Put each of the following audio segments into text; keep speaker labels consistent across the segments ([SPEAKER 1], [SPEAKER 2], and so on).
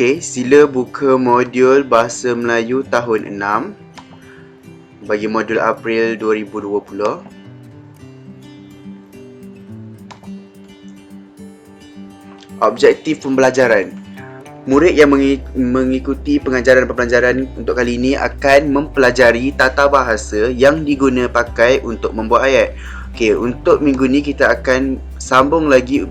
[SPEAKER 1] Okey, sila buka modul Bahasa Melayu tahun 6 bagi modul April 2020. Objektif pembelajaran. Murid yang mengikuti pengajaran pembelajaran untuk kali ini akan mempelajari tata bahasa yang diguna pakai untuk membuat ayat. Okey, untuk minggu ni kita akan sambung lagi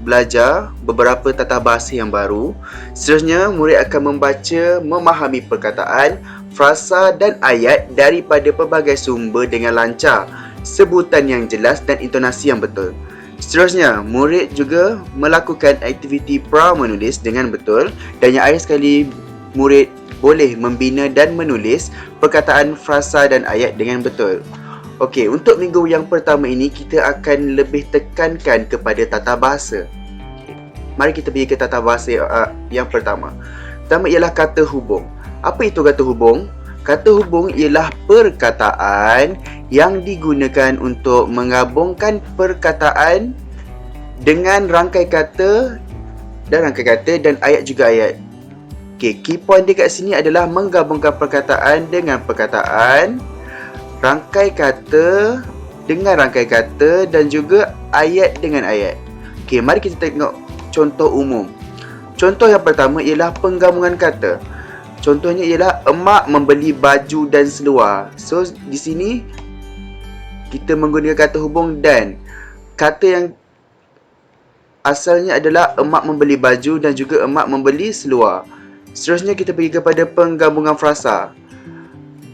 [SPEAKER 1] belajar beberapa tata bahasa yang baru. Seterusnya, murid akan membaca, memahami perkataan, frasa dan ayat daripada pelbagai sumber dengan lancar, sebutan yang jelas dan intonasi yang betul. Seterusnya, murid juga melakukan aktiviti pra-menulis dengan betul, dan yang akhir sekali, murid boleh membina dan menulis perkataan, frasa dan ayat dengan betul. Okey, untuk minggu yang pertama ini kita akan lebih tekankan kepada tata bahasa. Okay. Mari kita pergi ke tata bahasa yang pertama. Pertama ialah kata hubung. Apa itu kata hubung? Kata hubung ialah perkataan yang digunakan untuk menggabungkan perkataan dengan rangkai kata dan ayat juga ayat. Okey, key point dia kat sini adalah menggabungkan perkataan dengan perkataan, rangkai kata dengan rangkai kata dan juga ayat dengan ayat. Okey, mari kita tengok contoh umum. Contoh yang pertama ialah penggabungan kata. Contohnya ialah emak membeli baju dan seluar. So, di sini kita menggunakan kata hubung dan. Kata yang asalnya adalah emak membeli baju dan juga emak membeli seluar. Seterusnya kita pergi kepada penggabungan frasa.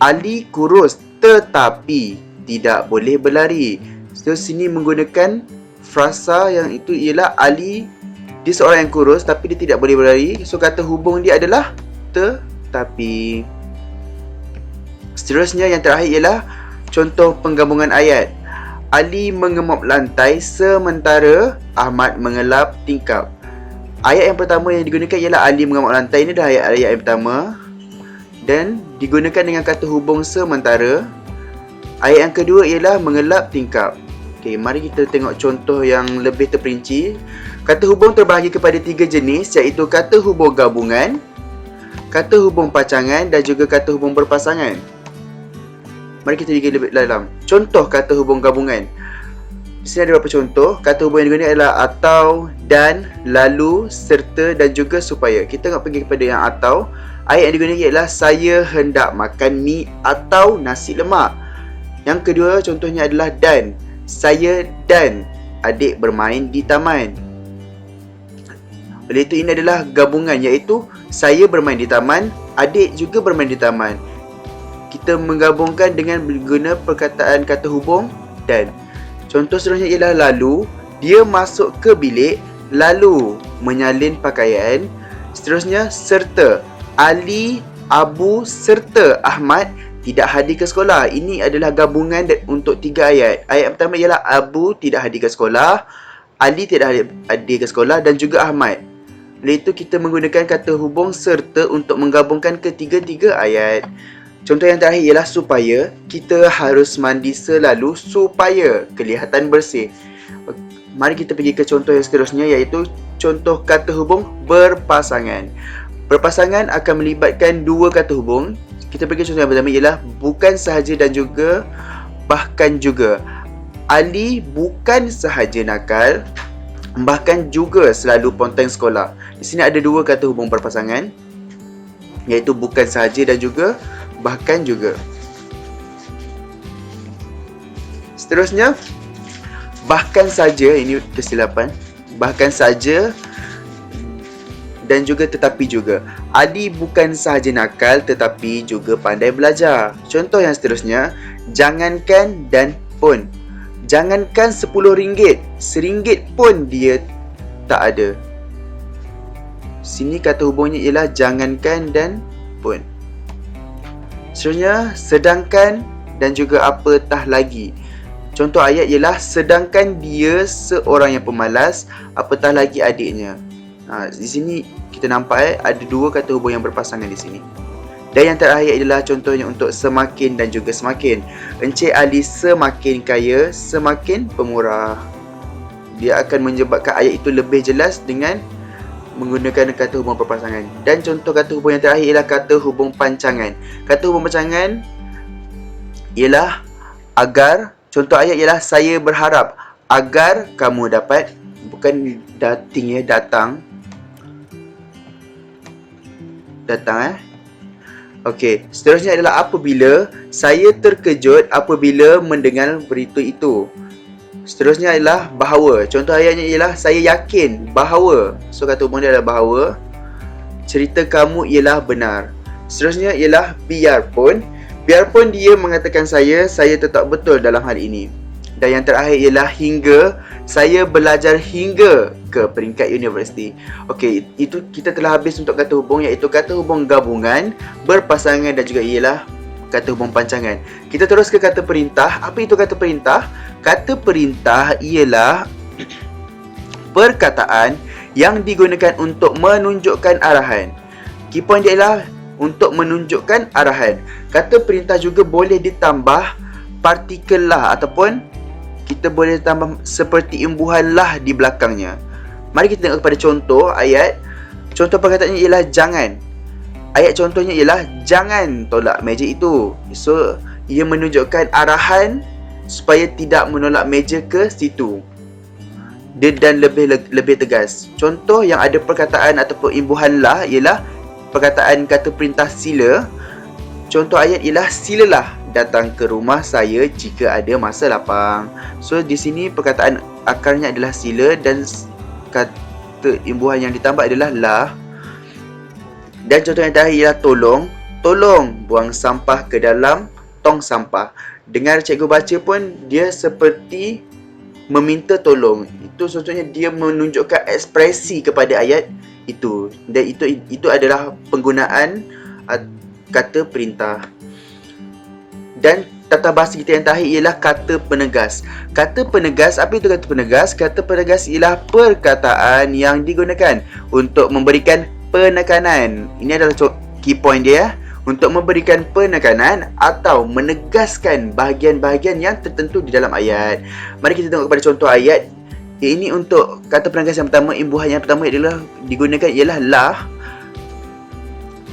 [SPEAKER 1] Ali kurus tetapi tidak boleh berlari. So, sini menggunakan frasa yang itu ialah Ali, dia seorang yang kurus tapi dia tidak boleh berlari. So, kata hubung dia adalah tetapi. Seterusnya yang terakhir ialah contoh penggabungan ayat. Ali mengemop lantai sementara Ahmad mengelap tingkap. Ayat yang pertama yang digunakan ialah Ali mengemop lantai. Ini dah ayat yang pertama dan digunakan dengan kata hubung sementara. Ayat yang kedua ialah mengelap tingkap. Okey, mari kita tengok contoh yang lebih terperinci. Kata hubung terbahagi kepada 3 jenis, iaitu kata hubung gabungan, kata hubung pacangan dan juga kata hubung berpasangan. Mari kita pergi lebih dalam. Contoh kata hubung gabungan. Di sini ada beberapa contoh. Kata hubung yang digunakan adalah atau, dan, lalu, serta dan juga supaya. Kita nak pergi kepada yang atau. Ayat yang digunakan ialah saya hendak makan mi atau nasi lemak. Yang kedua contohnya adalah dan. Saya dan adik bermain di taman. Oleh itu ini adalah gabungan, iaitu saya bermain di taman, adik juga bermain di taman. Kita menggabungkan dengan guna perkataan kata hubung dan. Contoh seterusnya ialah lalu, dia masuk ke bilik lalu menyalin pakaian. Seterusnya serta, Ali, Abu serta Ahmad tidak hadir ke sekolah. Ini adalah gabungan untuk 3 ayat. Ayat pertama ialah Abu tidak hadir ke sekolah, Ali tidak hadir ke sekolah dan juga Ahmad. Oleh itu kita menggunakan kata hubung serta untuk menggabungkan ketiga-tiga ayat. Contoh yang terakhir ialah supaya. Kita harus mandi selalu supaya kelihatan bersih. Mari kita pergi ke contoh yang seterusnya, iaitu contoh kata hubung berpasangan. Berpasangan akan melibatkan 2 kata hubung. Kita pergi contoh yang pertama ialah bukan sahaja dan juga bahkan juga. Ali bukan sahaja nakal, bahkan juga selalu ponteng sekolah. Di sini ada 2 kata hubung berpasangan, iaitu bukan sahaja dan juga bahkan juga. Seterusnya, bahkan saja, ini kesilapan. Bahkan saja dan juga tetapi juga. Adi bukan sahaja nakal tetapi juga pandai belajar. Contoh yang seterusnya, jangankan dan pun. Jangankan RM10, RM1 pun dia tak ada. Sini kata hubungnya ialah jangankan dan pun. Seterusnya, sedangkan dan juga apatah lagi. Contoh ayat ialah sedangkan dia seorang yang pemalas, apatah lagi adiknya. Di sini kita nampak ada 2 kata hubung yang berpasangan di sini. Dan yang terakhir adalah contohnya untuk semakin dan juga semakin. Encik Ali semakin kaya, semakin pemurah. Dia akan menyebabkan ayat itu lebih jelas dengan menggunakan kata hubung berpasangan. Dan contoh kata hubung yang terakhir ialah kata hubung pancangan. Kata hubung pancangan ialah agar. Contoh ayat ialah saya berharap agar kamu dapat, bukan dating ya, datang. Okey, seterusnya adalah apabila. Saya terkejut apabila mendengar berita itu. Seterusnya adalah bahawa. Contoh ayatnya ialah saya yakin bahawa. So kata hubung dia adalah bahawa cerita kamu ialah benar. Seterusnya ialah biarpun. Biarpun dia mengatakan saya tetap betul dalam hal ini. Dan yang terakhir ialah hingga. Saya belajar hingga ke peringkat universiti. Okey, itu kita telah habis untuk kata hubung, iaitu kata hubung gabungan, berpasangan dan juga ialah kata hubung pancangan. Kita terus ke kata perintah. Apa itu kata perintah? Kata perintah ialah perkataan yang digunakan untuk menunjukkan arahan. Key point dia ialah untuk menunjukkan arahan. Kata perintah juga boleh ditambah partikel lah, ataupun kita boleh tambah seperti imbuhan lah di belakangnya. Mari kita tengok kepada contoh ayat. Contoh perkataannya ialah jangan. Ayat contohnya ialah jangan tolak meja itu. So, ia menunjukkan arahan supaya tidak menolak meja ke situ. Dan lebih tegas. Contoh yang ada perkataan ataupun imbuhan lah ialah perkataan kata perintah sila. Contoh ayat ialah silalah datang ke rumah saya jika ada masa lapang. So di sini perkataan akarnya adalah sila dan kata imbuhan yang ditambah adalah lah. Dan contoh yang terakhir ialah tolong. Tolong buang sampah ke dalam tong sampah. Dengar cikgu baca pun dia seperti meminta tolong. Itu contohnya dia menunjukkan ekspresi kepada ayat itu. Dan itu adalah penggunaan kata perintah. Dan tata bahasa kita yang terakhir ialah kata penegas. Kata penegas, apa itu kata penegas? Kata penegas ialah perkataan yang digunakan untuk memberikan penekanan. Ini adalah key point dia. Untuk memberikan penekanan atau menegaskan bahagian-bahagian yang tertentu di dalam ayat. Mari kita tengok kepada contoh ayat. Ini untuk kata penegas yang pertama, imbuhan yang pertama adalah digunakan ialah lah.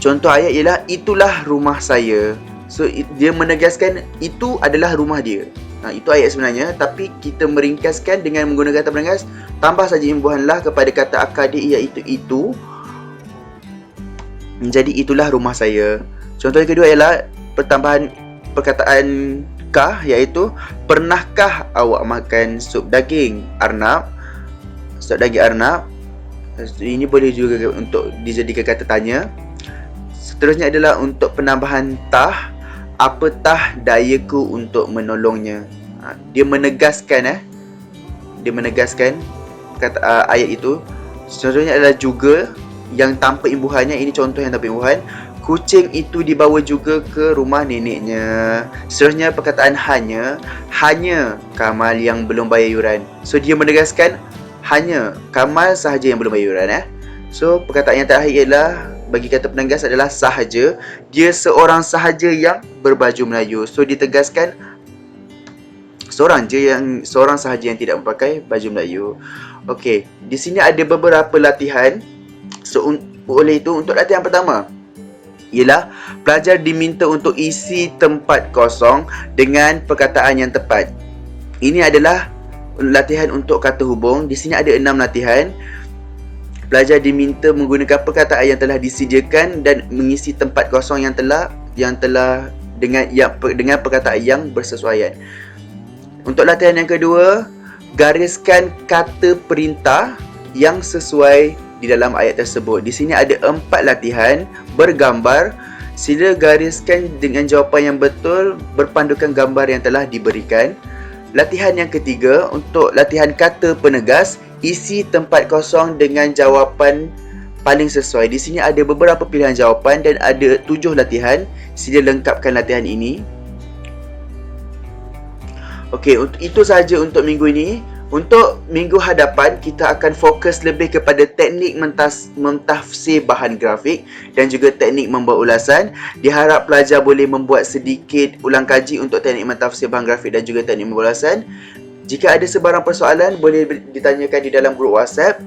[SPEAKER 1] Contoh ayat ialah itulah rumah saya. So dia menegaskan itu adalah rumah dia. Itu ayat sebenarnya, tapi kita meringkaskan dengan menggunakan kata penegas. Tambah saja imbuhan lah kepada kata akar dia, iaitu itu. Menjadi itulah rumah saya. Contoh yang kedua ialah pertambahan perkataan kah, iaitu pernahkah awak makan sup daging arnab? Sup daging arnab. Ini boleh juga untuk dijadikan kata tanya. Seterusnya adalah untuk penambahan tah. Apatah dayaku untuk menolongnya. Dia menegaskan kata ayat itu. Contohnya adalah juga yang tanpa imbuhannya. Ini contoh yang tanpa imbuhan. Kucing itu dibawa juga ke rumah neneknya. Seterusnya perkataan hanya. Hanya Kamal yang belum bayar yuran. So dia menegaskan hanya Kamal sahaja yang belum bayar yuran. So perkataan yang terakhir ialah bagi kata penegas adalah sahaja. Dia seorang sahaja yang berbaju Melayu. So ditegaskan seorang sahaja yang tidak memakai baju Melayu. Okey, di sini ada beberapa latihan. So oleh itu, untuk latihan pertama ialah pelajar diminta untuk isi tempat kosong dengan perkataan yang tepat. Ini adalah latihan untuk kata hubung. Di sini ada 6 latihan. Pelajar diminta menggunakan perkataan yang telah disediakan dan mengisi tempat kosong yang telah dengan perkataan yang bersesuaian. Untuk latihan yang kedua, gariskan kata perintah yang sesuai di dalam ayat tersebut. Di sini ada 4 latihan bergambar. Sila gariskan dengan jawapan yang betul berpandukan gambar yang telah diberikan. Latihan yang ketiga, untuk latihan kata penegas, isi tempat kosong dengan jawapan paling sesuai. Di sini ada beberapa pilihan jawapan dan ada 7 latihan. Sila lengkapkan latihan ini. Okey, itu sahaja untuk minggu ini. Untuk minggu hadapan, kita akan fokus lebih kepada teknik mentafsir bahan grafik dan juga teknik membuat ulasan. Diharap pelajar boleh membuat sedikit ulang kaji untuk teknik mentafsir bahan grafik dan juga teknik membuat ulasan. Jika ada sebarang persoalan, boleh ditanyakan di dalam grup WhatsApp.